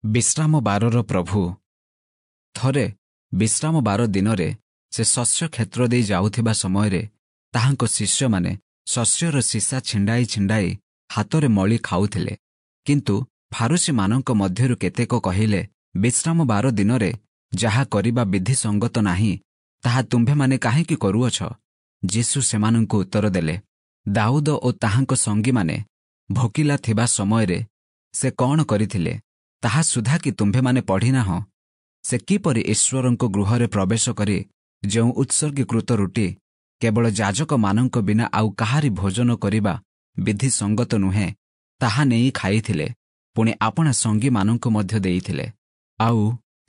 ବିଶ୍ରାମ ବାରର ପ୍ରଭୁ। ଥରେ ବିଶ୍ରାମ ବାର ଦିନରେ ସେ ଶସ୍ୟ କ୍ଷେତ୍ର ଦେଇ ଯାଉଥିବା ସମୟରେ ତାହାଙ୍କ ଶିଷ୍ୟମାନେ ଶସ୍ୟର ଶିଶା ଛିଣ୍ଡାଇ ଛିଣ୍ଡାଇ ହାତରେ ମଳି ଖାଉଥିଲେ। କିନ୍ତୁ ଫାରୁସୀମାନଙ୍କ ମଧ୍ୟରୁ କେତେକ କହିଲେ, ବିଶ୍ରାମ ବାର ଦିନରେ ଯାହା କରିବା ବିଧିସଙ୍ଗତ ନାହିଁ, ତାହା ତୁମ୍ଭେମାନେ କାହିଁକି କରୁଅଛ? ଯୀଶୁ ସେମାନଙ୍କୁ ଉତ୍ତର ଦେଲେ, ଦାଉଦ ଓ ତାହାଙ୍କ ସଙ୍ଗୀମାନେ ଭୋକିଲା ଥିବା ସମୟରେ ସେ କ'ଣ କରିଥିଲେ, ତାହା ସୁଦ୍ଧା କି ତୁମ୍ଭେମାନେ ପଢ଼ିନାହଁ? ସେ କିପରି ଈଶ୍ୱରଙ୍କ ଗୃହରେ ପ୍ରବେଶ କରି ଯେଉଁ ଉତ୍ସର୍ଗୀକୃତ ରୁଟି କେବଳ ଯାଜକମାନଙ୍କ ବିନା ଆଉ କାହାରି ଭୋଜନ କରିବା ବିଧିସଙ୍ଗତ ନୁହେଁ, ତାହା ନେଇ ଖାଇଥିଲେ, ପୁଣି ଆପଣା ସଙ୍ଗୀମାନଙ୍କୁ ମଧ୍ୟ ଦେଇଥିଲେ। ଆଉ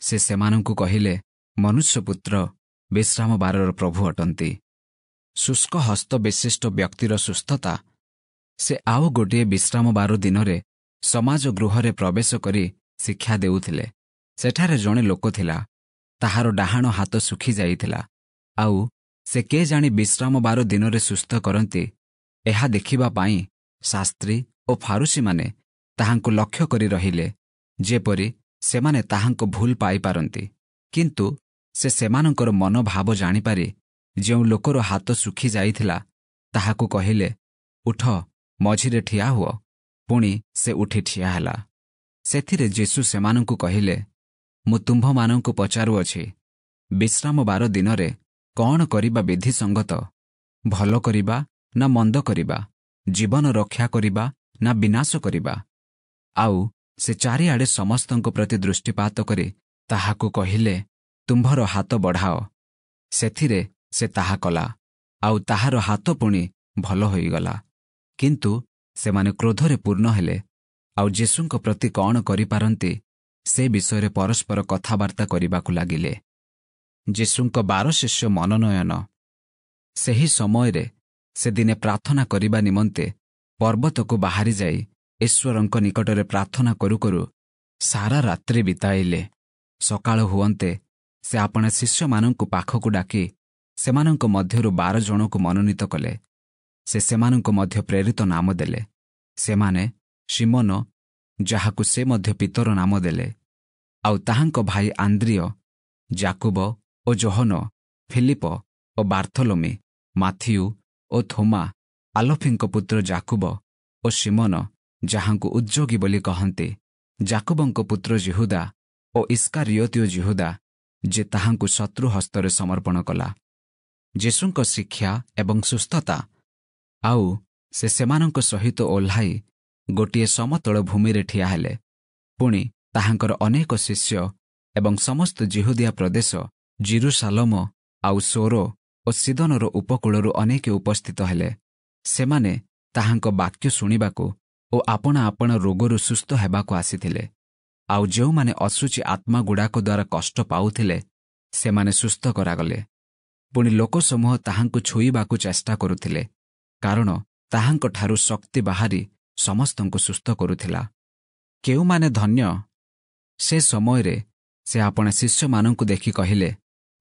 ସେ ସେମାନଙ୍କୁ କହିଲେ, ମନୁଷ୍ୟପୁତ୍ର ବିଶ୍ରାମ ବାରର ପ୍ରଭୁ ଅଟନ୍ତି। ଶୁଷ୍କ ହସ୍ତ ବିଶିଷ୍ଟ ବ୍ୟକ୍ତିର ସୁସ୍ଥତା। ସେ ଆଉ ଗୋଟିଏ ବିଶ୍ରାମ ବାର ଦିନରେ ସମାଜ ଗୃହରେ ପ୍ରବେଶ କରି ଶିକ୍ଷା ଦେଉଥିଲେ। ସେଠାରେ ଜଣେ ଲୋକ ଥିଲା, ତାହାର ଡାହାଣ ହାତ ଶୁଖିଯାଇଥିଲା। ଆଉ ସେ କେଜାଣି ବିଶ୍ରାମ ବାର ଦିନରେ ସୁସ୍ଥ କରନ୍ତି, ଏହା ଦେଖିବା ପାଇଁ ଶାସ୍ତ୍ରୀ ଓ ଫାରୁସୀମାନେ ତାହାଙ୍କୁ ଲକ୍ଷ୍ୟ କରି ରହିଲେ, ଯେପରି ସେମାନେ ତାହାଙ୍କ ଭୁଲ ପାଇପାରନ୍ତି। କିନ୍ତୁ ସେ ସେମାନଙ୍କର ମନୋଭାବ ଜାଣିପାରି ଯେଉଁ ଲୋକର ହାତ ଶୁଖିଯାଇଥିଲା ତାହାକୁ କହିଲେ, ଉଠ, ମଝିରେ ଠିଆ ହୁଅ। ପୁଣି ସେ ଉଠି ଠିଆ ହେଲା। ସେଥିରେ ଯୀଶୁ ସେମାନଙ୍କୁ କହିଲେ, ମୁଁ ତୁମ୍ଭମାନଙ୍କୁ ପଚାରୁଅଛି, ବିଶ୍ରାମ ବାର ଦିନରେ କ'ଣ କରିବା ବିଧିସଙ୍ଗତ? ଭଲ କରିବା ନା ମନ୍ଦ କରିବା? ଜୀବନ ରକ୍ଷା କରିବା ନା ବିନାଶ କରିବା? ଆଉ ସେ ଚାରିଆଡ଼େ ସମସ୍ତଙ୍କ ପ୍ରତି ଦୃଷ୍ଟିପାତ କରି ତାହାକୁ କହିଲେ, ତୁମ୍ଭର ହାତ ବଢ଼ାଅ। ସେଥିରେ ସେ ତାହା କଲା, ଆଉ ତାହାର ହାତ ପୁଣି ଭଲ ହୋଇଗଲା। କିନ୍ତୁ ସେମାନେ କ୍ରୋଧରେ ପୂର୍ଣ୍ଣ ହେଲେ, ଆଉ ଯୀଶୁଙ୍କ ପ୍ରତି କ'ଣ କରିପାରନ୍ତି ସେ ବିଷୟରେ ପରସ୍ପର କଥାବାର୍ତ୍ତା କରିବାକୁ ଲାଗିଲେ। ଯୀଶୁଙ୍କ 12 ଶିଷ୍ୟ ମନୋନୟନ। ସେହି ସମୟରେ ସେ ଦିନେ ପ୍ରାର୍ଥନା କରିବା ନିମନ୍ତେ ପର୍ବତକୁ ବାହାରିଯାଇ ଈଶ୍ୱରଙ୍କ ନିକଟରେ ପ୍ରାର୍ଥନା କରୁ କରୁ ସାରା ରାତ୍ରି ବିତାଇଲେ। ସକାଳ ହୁଅନ୍ତେ ସେ ଆପଣା ଶିଷ୍ୟମାନଙ୍କୁ ପାଖକୁ ଡାକି ସେମାନଙ୍କ ମଧ୍ୟରୁ 12 ଜଣଙ୍କୁ ମନୋନୀତ କଲେ। ସେ ସେମାନଙ୍କୁ ମଧ୍ୟ ପ୍ରେରିତ ନାମ ଦେଲେ। ସେମାନେ ସିମୋନ, ଯାହାକୁ ସେ ମଧ୍ୟ ପିତର ନାମ ଦେଲେ, ଆଉ ତାହାଙ୍କ ଭାଇ ଆନ୍ଦ୍ରିୟ, ଯାକୁବ ଓ ଯୋହନ, ଫିଲିପ ଓ ବାର୍ଥୋଲୋମି, ମାଥିଉ ଓ ଥୋମା, ଆଲଫିଙ୍କ ପୁତ୍ର ଯାକୁବ ଓ ସିମୋନ, ଯାହାଙ୍କୁ ଉଦ୍ଯୋଗୀ ବୋଲି କହନ୍ତି, ଯାକୁବଙ୍କ ପୁତ୍ର ଜିହୁଦା ଓ ଇସ୍କାରିଓତୀୟ ଜିହୁଦା, ଯେ ତାହାଙ୍କୁ ଶତ୍ରୁ ହସ୍ତରେ ସମର୍ପଣ କଲା। ଯୀଶୁଙ୍କ ଶିକ୍ଷା ଏବଂ ସୁସ୍ଥତା। ଆଉ ସେ ସେମାନଙ୍କ ସହିତ ଓହ୍ଲାଇ ଗୋଟିଏ ସମତଳ ଭୂମିରେ ଠିଆ ହେଲେ। ପୁଣି ତାହାଙ୍କର ଅନେକ ଶିଷ୍ୟ ଏବଂ ସମସ୍ତ ଜିହୁଦିଆ ପ୍ରଦେଶ, ଜିରୁସାଲମ ଆଉ ସୋର ଓ ସିଦୋନର ଉପକୂଳରୁ ଅନେକେ ଉପସ୍ଥିତ ହେଲେ। ସେମାନେ ତାହାଙ୍କ ବାକ୍ୟ ଶୁଣିବାକୁ ଓ ଆପଣା ଆପଣା ରୋଗରୁ ସୁସ୍ଥ ହେବାକୁ ଆସିଥିଲେ। ଆଉ ଯେଉଁମାନେ ଅଶୁଚି ଆତ୍ମାଗୁଡ଼ାକ ଦ୍ୱାରା କଷ୍ଟ ପାଉଥିଲେ, ସେମାନେ ସୁସ୍ଥ କରାଗଲେ। ପୁଣି ଲୋକସମୂହ ତାହାଙ୍କୁ ଛୁଇଁବାକୁ ଚେଷ୍ଟା କରୁଥିଲେ, କାରଣ ତାହାଙ୍କଠାରୁ ଶକ୍ତି ବାହାରି ସମସ୍ତଙ୍କୁ ସୁସ୍ଥ କରୁଥିଲା। କେଉଁମାନେ ଧନ୍ୟ? ସେ ସମୟରେ ସେ ଆପଣା ଶିଷ୍ୟମାନଙ୍କୁ ଦେଖି କହିଲେ,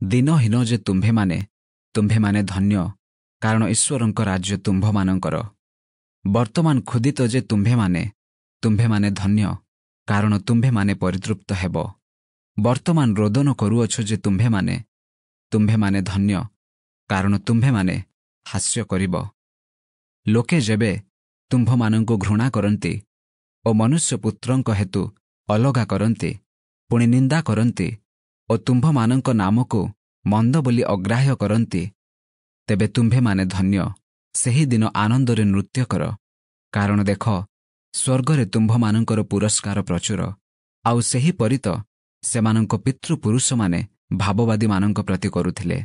ଦିନହୀନ ଯେ ତୁମ୍ଭେମାନେ ଧନ୍ୟ, କାରଣ ଈଶ୍ୱରଙ୍କ ରାଜ୍ୟ ତୁମ୍ଭମାନଙ୍କର। ବର୍ତ୍ତମାନ କ୍ଷୁଧିତ ଯେ ତୁମ୍ଭେମାନେ ଧନ୍ୟ, କାରଣ ତୁମ୍ଭେମାନେ ପରିତୃପ୍ତ ହେବ। ବର୍ତ୍ତମାନ ରୋଦନ କରୁଅଛ ଯେ ତୁମ୍ଭେମାନେ ଧନ୍ୟ, କାରଣ ତୁମ୍ଭେମାନେ ହାସ୍ୟ କରିବ। ଲୋକେ ଯେବେ ତୁମ୍ଭମାନଙ୍କୁ ଘୃଣା କରନ୍ତି ଓ ମନୁଷ୍ୟପୁତ୍ରଙ୍କ ହେତୁ ଅଲଗା କରନ୍ତି, ପୁଣି ନିନ୍ଦା କରନ୍ତି ଓ ତୁମ୍ଭମାନଙ୍କ ନାମକୁ ମନ୍ଦ ବୋଲି ଅଗ୍ରାହ୍ୟ କରନ୍ତି, ତେବେ ତୁମ୍ଭେମାନେ ଧନ୍ୟ। ସେହିଦିନ ଆନନ୍ଦରେ ନୃତ୍ୟ କର, କାରଣ ଦେଖ, ସ୍ୱର୍ଗରେ ତୁମ୍ଭମାନଙ୍କର ପୁରସ୍କାର ପ୍ରଚୁର। ଆଉ ସେହିପରି ତ ସେମାନଙ୍କ ପିତୃପୁରୁଷମାନେ ଭାବବାଦୀମାନଙ୍କ ପ୍ରତି କରୁଥିଲେ।